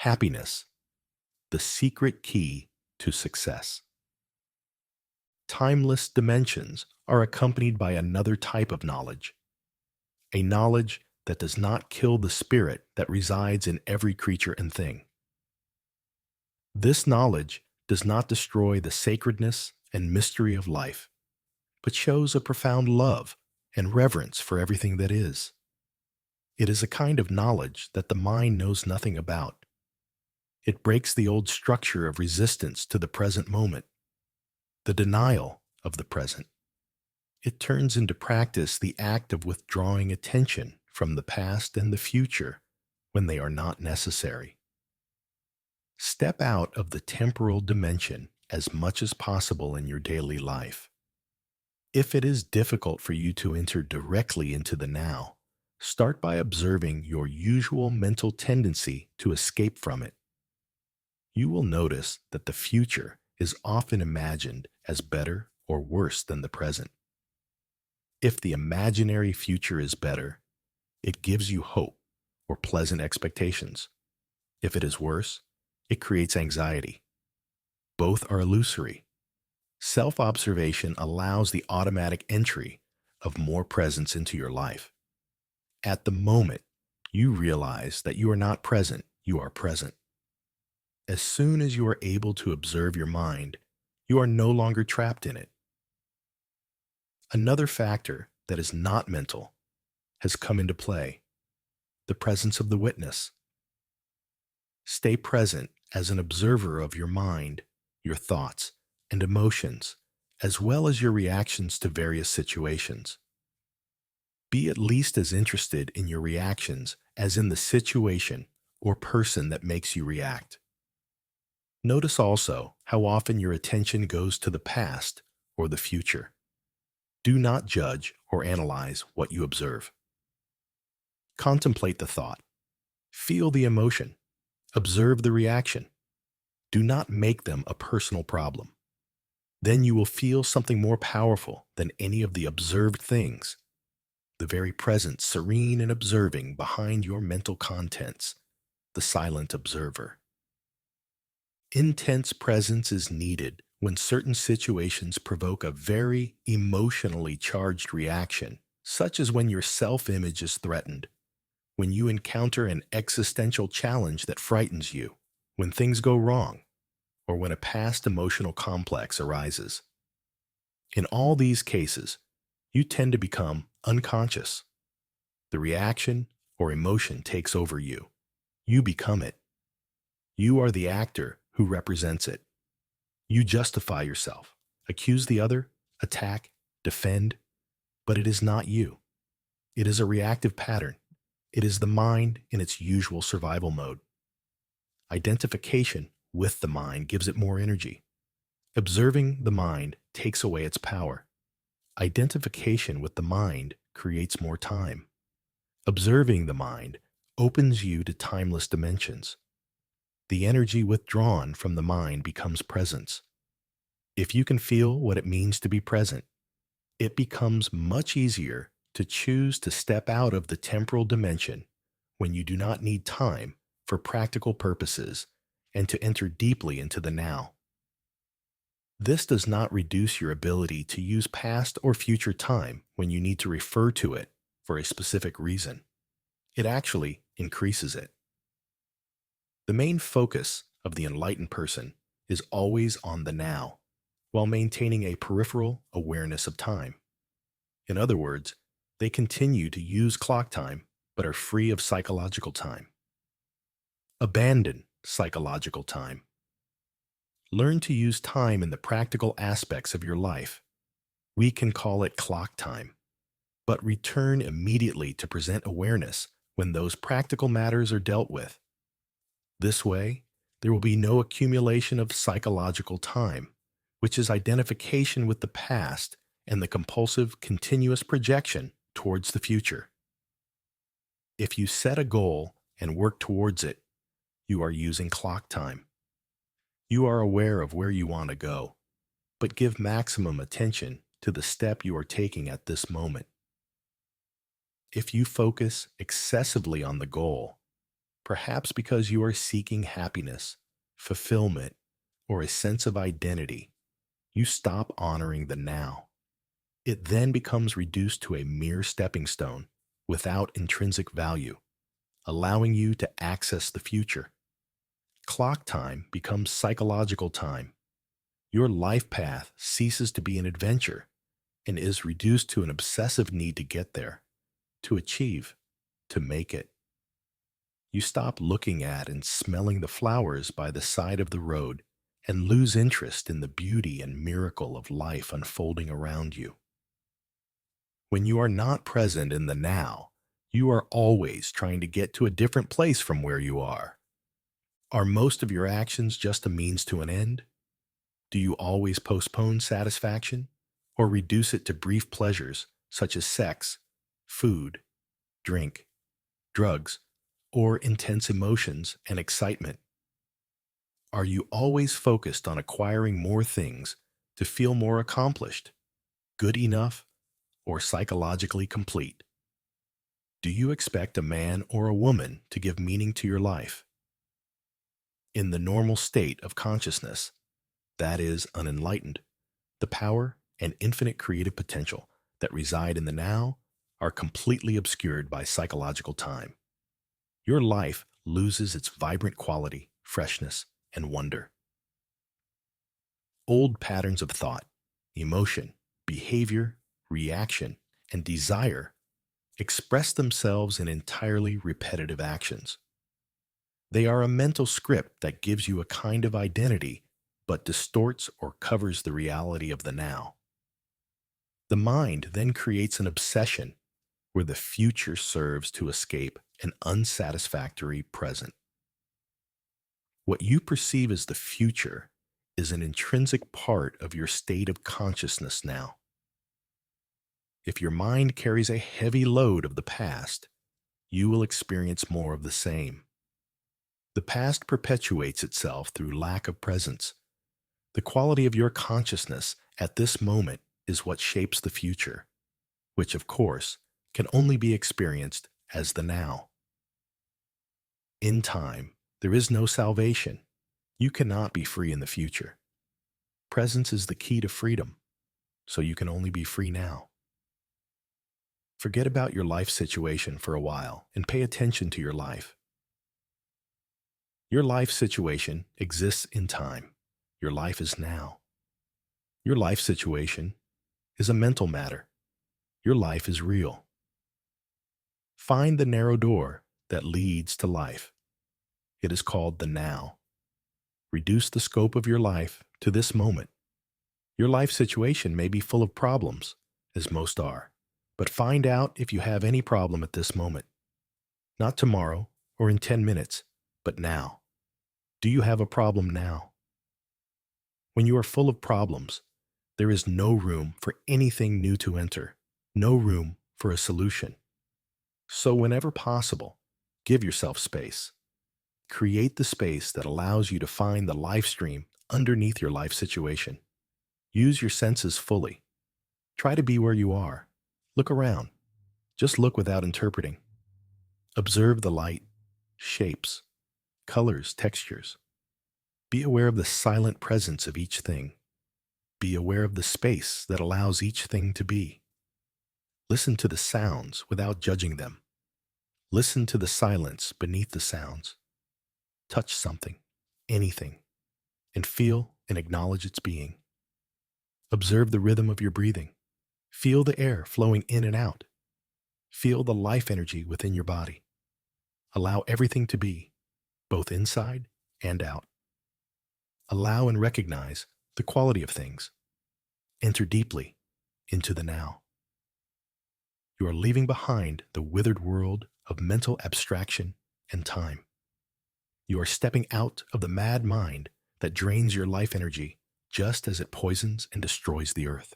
happiness, the secret key to success. Timeless dimensions are accompanied by another type of knowledge, a knowledge that does not kill the spirit that resides in every creature and thing. This knowledge does not destroy the sacredness and mystery of life, but shows a profound love and reverence for everything that is. It is a kind of knowledge that the mind knows nothing about. It breaks the old structure of resistance to the present moment, the denial of the present. It turns into practice the act of withdrawing attention from the past and the future when they are not necessary. Step out of the temporal dimension as much as possible in your daily life. If it is difficult for you to enter directly into the now, start by observing your usual mental tendency to escape from it. You will notice that the future is often imagined as better or worse than the present. If the imaginary future is better, it gives you hope or pleasant expectations. If it is worse, it creates anxiety. Both are illusory. Self-observation allows the automatic entry of more presence into your life. At the moment, you realize that you are not present, you are present. As soon as you are able to observe your mind, you are no longer trapped in it. Another factor that is not mental has come into play, the presence of the witness. Stay present as an observer of your mind, your thoughts, and emotions, as well as your reactions to various situations. Be at least as interested in your reactions as in the situation or person that makes you react. Notice also how often your attention goes to the past or the future. Do not judge or analyze what you observe. Contemplate the thought. Feel the emotion. Observe the reaction. Do not make them a personal problem. Then you will feel something more powerful than any of the observed things, the very presence serene and observing behind your mental contents, the silent observer. Intense presence is needed when certain situations provoke a very emotionally charged reaction, such as when your self-image is threatened, when you encounter an existential challenge that frightens you, when things go wrong, or when a past emotional complex arises. In all these cases, you tend to become unconscious. The reaction or emotion takes over you. You become it. You are the actor who represents it. You justify yourself, accuse the other, attack, defend, but it is not you. It is a reactive pattern. It is the mind in its usual survival mode. Identification with the mind gives it more energy. Observing the mind takes away its power. Identification with the mind creates more time. Observing the mind opens you to timeless dimensions. The energy withdrawn from the mind becomes presence. If you can feel what it means to be present, it becomes much easier to choose to step out of the temporal dimension when you do not need time for practical purposes and to enter deeply into the now. This does not reduce your ability to use past or future time when you need to refer to it for a specific reason. It actually increases it. The main focus of the enlightened person is always on the now, while maintaining a peripheral awareness of time. In other words, they continue to use clock time but are free of psychological time. Abandon psychological time. Learn to use time in the practical aspects of your life. We can call it clock time, but return immediately to present awareness when those practical matters are dealt with. This way, there will be no accumulation of psychological time, which is identification with the past and the compulsive continuous projection towards the future. If you set a goal and work towards it, you are using clock time. You are aware of where you want to go, but give maximum attention to the step you are taking at this moment. If you focus excessively on the goal, Perhaps because you are seeking happiness, fulfillment, or a sense of identity, you stop honoring the now. It then becomes reduced to a mere stepping stone without intrinsic value, allowing you to access the future. Clock time becomes psychological time. Your life path ceases to be an adventure and is reduced to an obsessive need to get there, to achieve, to make it. You stop looking at and smelling the flowers by the side of the road and lose interest in the beauty and miracle of life unfolding around you. When you are not present in the now, you are always trying to get to a different place from where you are. Are most of your actions just a means to an end? Do you always postpone satisfaction or reduce it to brief pleasures such as sex, food, drink, drugs, or intense emotions and excitement? Are you always focused on acquiring more things to feel more accomplished, good enough, or psychologically complete? Do you expect a man or a woman to give meaning to your life? In the normal state of consciousness, that is, unenlightened, the power and infinite creative potential that reside in the now are completely obscured by psychological time. Your life loses its vibrant quality, freshness, and wonder. Old patterns of thought, emotion, behavior, reaction, and desire express themselves in entirely repetitive actions. They are a mental script that gives you a kind of identity but distorts or covers the reality of the now. The mind then creates an obsession where the future serves to escape an unsatisfactory present. What you perceive as the future is an intrinsic part of your state of consciousness now. If your mind carries a heavy load of the past, you will experience more of the same. The past perpetuates itself through lack of presence. The quality of your consciousness at this moment is what shapes the future, which, of course, can only be experienced as the now. In time, there is no salvation. You cannot be free in the future. Presence is the key to freedom, so you can only be free now. Forget about your life situation for a while and pay attention to your life. Your life situation exists in time. Your life is now. Your life situation is a mental matter. Your life is real. Find the narrow door that leads to life. It is called the now. Reduce the scope of your life to this moment. Your life situation may be full of problems, as most are, but find out if you have any problem at this moment. Not tomorrow or in 10 minutes, but now. Do you have a problem now? When you are full of problems, there is no room for anything new to enter, no room for a solution. So whenever possible, give yourself space. Create the space that allows you to find the life stream underneath your life situation. Use your senses fully. Try to be where you are. Look around. Just look without interpreting. Observe the light, shapes, colors, textures. Be aware of the silent presence of each thing. Be aware of the space that allows each thing to be. Listen to the sounds without judging them. Listen to the silence beneath the sounds. Touch something, anything, and feel and acknowledge its being. Observe the rhythm of your breathing. Feel the air flowing in and out. Feel the life energy within your body. Allow everything to be, both inside and out. Allow and recognize the quality of things. Enter deeply into the now. You are leaving behind the withered world of mental abstraction and time. You are stepping out of the mad mind that drains your life energy just as it poisons and destroys the earth.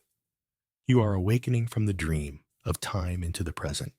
You are awakening from the dream of time into the present.